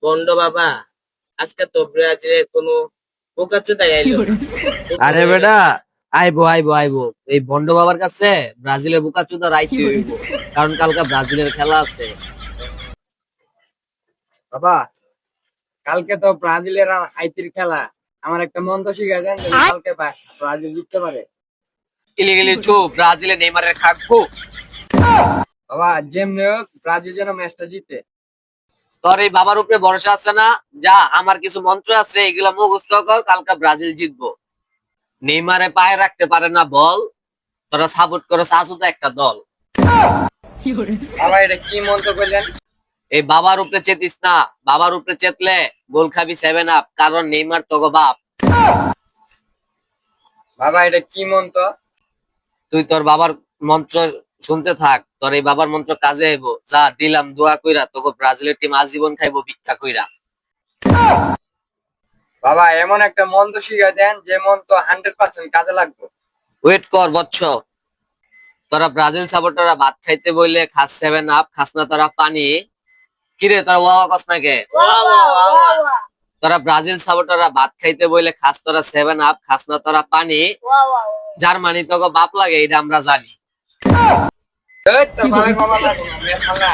Bond বাবা, আজকে তো ব্রাজিলের কোনো বোকাচোদা আইলো না। আরে বেটা, আইবো আইবো আইবো। এই ভন্ড বাবার কাছে ব্রাজিলের বোকাচোদা রাইতে হইব, কারণ কালকে ব্রাজিলের খেলা আছে। বাবা, কালকে তো ব্রাজিলের আর হাইতির খেলা। আমার একটা মন্ত্র শিখা দেন, যেন কালকে ব্রাজিল জিততে পারে। ইলি গিলি চুপ, ব্রাজিলে নেইমারের খাকবো। বাবা, যেমনি হোক ব্রাজিল যেন ম্যাচটা জিতে। তোর এই বাবার উপরে ভরসা আছে না? যা, আমার কিছু মন্ত্র আছে, এগুলা মুখস্থ কর, কালকে ব্রাজিল জিতবো। নেইমারে পায়ে রাখতে পারে না বল, তোরা সাপোর্ট করো আসুদা একটা দল। বাবা, এটা কি মন্ত্র করলেন? এই বাবার উপরে চেতিস না, বাবার উপরে চেতলে গোল খাবি 7 আপ, কারণ নেইমার তোগো বাপ। বাবা, এটা কি মন্ত্র? তুই তোর বাবার মন্ত্র শুনতে থাক, তোর এই বাবার মন্ত্র কাজে আইবো। যা, দিলাম দোয়া কইরা, তোকে ব্রাজিলের টিম আজীবন খাইবো ভিক্ষা কইরা। বাবা, এমন একটা মন্ত্র শিখা দেন যে মন্ত্র 100% কাজে লাগবে। ওয়েট কর বচ্চ। তোরা ব্রাজিল সাপোর্টাররা ভাত খাইতে বইলে খাস 7 আপ, খাস না তোরা পানি। কিরে তোরা ওয়া কস না কে? তোরা ব্রাজিল সাপোর্টাররা ভাত খাইতে বইলে খাস তোরা 7 আপ, খাস না তোরা পানি। জার্মানি তোকে বাপ লাগে, এটা আমরা জানি। এই তো বাবার বাবা লাগে না, ম্যাচ খেলা।